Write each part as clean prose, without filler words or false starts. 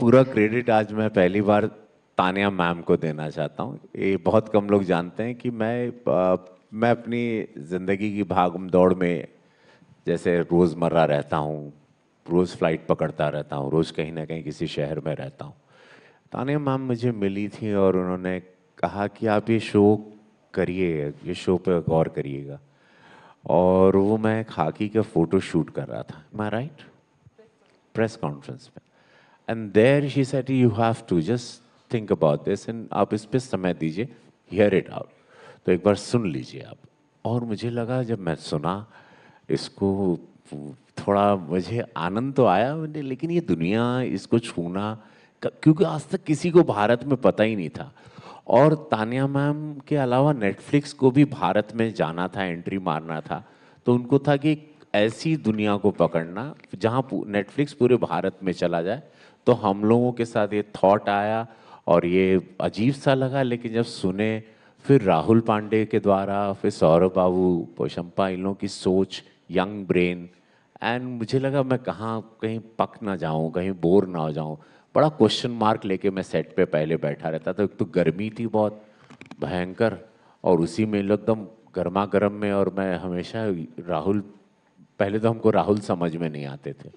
पूरा क्रेडिट आज मैं पहली बार तानिया मैम को देना चाहता हूँ। ये बहुत कम लोग जानते हैं कि मैं अपनी ज़िंदगी की भागम दौड़ में जैसे रोज़मर्रा रहता हूँ, रोज़ फ्लाइट पकड़ता रहता हूँ, रोज़ कहीं ना कहीं किसी शहर में रहता हूँ। तानिया मैम मुझे मिली थी और उन्होंने कहा कि आप ये शो करिए, ये शो पे गौर करिएगा। और वो मैं खाकी का फ़ोटो शूट कर रहा था, मैं राइट, प्रेस कॉन्फ्रेंस पे। And there she said you have to just think about this and आप इस पे समय दीजिए, हियर इट आउट। तो एक बार सुन लीजिए आप। और मुझे लगा जब मैं सुना इसको, थोड़ा मुझे आनंद तो आया लेकिन ये दुनिया, इसको छूना, क्योंकि आज तक किसी को भारत में पता ही नहीं था। और तानिया मैम के अलावा नेटफ्लिक्स को भी भारत में जाना था, एंट्री मारना था। तो उनको था कि ऐसी दुनिया को पकड़ना जहाँ नेटफ्लिक्स पूरे भारत में चला जाए। तो हम लोगों के साथ ये थॉट आया और ये अजीब सा लगा, लेकिन जब सुने फिर राहुल पांडे के द्वारा, फिर सौरभ बाबू, पोशंपा, इन लोगों की सोच, यंग ब्रेन, एंड मुझे लगा मैं कहाँ कहीं पक ना जाऊँ, कहीं बोर ना हो जाऊँ। बड़ा क्वेश्चन मार्क लेके मैं सेट पे पहले बैठा रहता था। एक तो गर्मी थी बहुत भयंकर, और उसी में एकदम गर्मा गर्म में, और मैं हमेशा राहुल, पहले तो हमको राहुल समझ में नहीं आते थे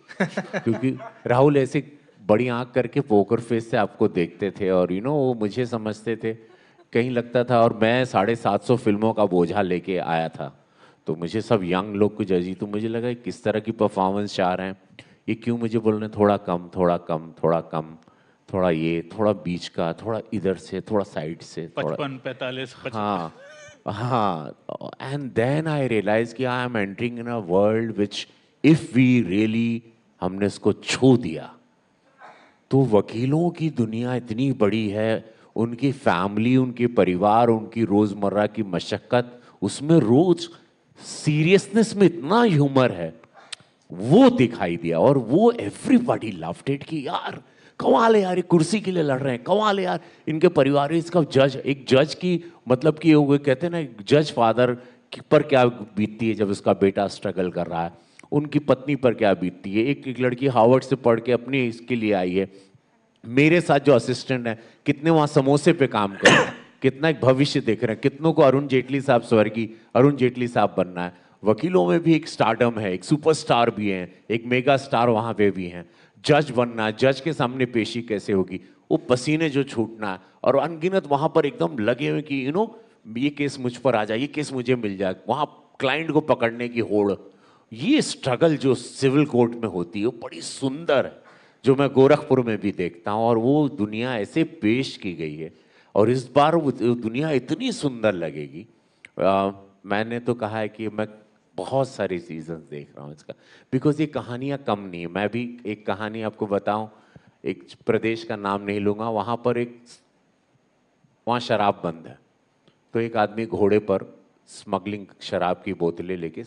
क्योंकि राहुल ऐसे बड़ी आंख करके पोकर फेस से आपको देखते थे, और वो मुझे समझते थे कहीं लगता था। और मैं 750 फिल्मों का बोझा लेके आया था, तो मुझे सब यंग लोग को जजी, तो मुझे लगा किस तरह की परफॉर्मेंस चाह रहे हैं, ये क्यों मुझे बोल रहे हैं थोड़ा कम, थोड़ा कम, थोड़ा कम, थोड़ा ये, थोड़ा बीच का, थोड़ा इधर से, थोड़ा साइड से, थोड़ा। 55, 45, 55। हाँ, हाँ। एंड देन आई रियलाइज कि I am entering in a world which if we really, हमने इसको छू दिया तो वकीलों की दुनिया इतनी बड़ी है, उनकी फैमिली, उनके परिवार, उनकी रोजमर्रा की मशक्कत, उसमें रोज सीरियसनेस में इतना ह्यूमर है, वो दिखाई दिया। और वो एवरीबॉडी लव्ड इट कि यार कमाल है यार, ये कुर्सी के लिए लड़ रहे हैं, कमाल है यार, इनके परिवार में इसका जज, एक जज की मतलब कि वो कहते हैं ना, जज फादर पर क्या बीतती है जब उसका बेटा स्ट्रगल कर रहा है, उनकी पत्नी पर क्या बीतती है। एक एक लड़की हार्वर्ड से पढ़ के अपने इसके लिए आई है, मेरे साथ जो असिस्टेंट है, कितने वहां समोसे पे काम कर रहे हैं, कितना एक भविष्य देख रहे हैं, कितनों को अरुण जेटली साहब, स्वर्गीय अरुण जेटली साहब बनना है। वकीलों में भी एक स्टारडम है, एक सुपरस्टार भी है, एक मेगा स्टार वहां पे भी है। जज बनना, जज के सामने पेशी कैसे होगी, वो पसीने जो छूटना है, और अनगिनत वहां पर एकदम लगे हुए कि ये केस मुझ पर आ जाए, ये केस मुझे मिल जाए, वहां क्लाइंट को पकड़ने की होड़। ये स्ट्रगल जो सिविल कोर्ट में होती है वो बड़ी सुंदर है, जो मैं गोरखपुर में भी देखता हूँ। और वो दुनिया ऐसे पेश की गई है, और इस बार वो दुनिया इतनी सुंदर लगेगी। मैंने तो कहा है कि मैं बहुत सारी सीजन देख रहा हूँ इसका, बिकॉज ये कहानियाँ कम नहीं है। मैं भी एक कहानी आपको बताऊं, एक प्रदेश का नाम नहीं लूंगा, वहाँ पर वहाँ शराब बंद है, तो एक आदमी घोड़े पर स्मगलिंग शराब की बोतलें लेके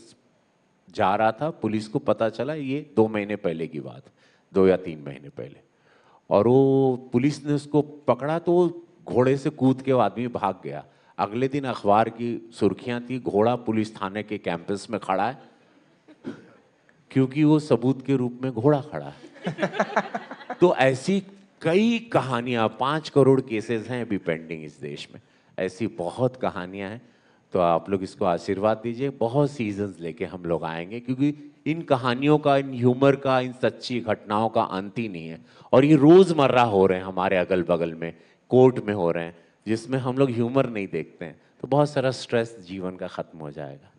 जा रहा था। पुलिस को पता चला, ये 2 महीने पहले की बात, 2 या 3 महीने पहले। और वो पुलिस ने उसको पकड़ा तो वो घोड़े से कूद के वो आदमी भाग गया। अगले दिन अखबार की सुर्खियां थी, घोड़ा पुलिस थाने के कैंपस में खड़ा है, क्योंकि वो सबूत के रूप में घोड़ा खड़ा है। तो ऐसी कई कहानियां, 5 करोड़ केसेस हैं अभी पेंडिंग इस देश में, ऐसी बहुत कहानियां हैं। तो आप लोग इसको आशीर्वाद दीजिए, बहुत सीजन्स लेके हम लोग आएंगे, क्योंकि इन कहानियों का, इन ह्यूमर का, इन सच्ची घटनाओं का अंत ही नहीं है। और ये रोजमर्रा हो रहे हैं हमारे अगल बगल में, कोर्ट में हो रहे हैं, जिसमें हम लोग ह्यूमर नहीं देखते हैं, तो बहुत सारा स्ट्रेस जीवन का खत्म हो जाएगा।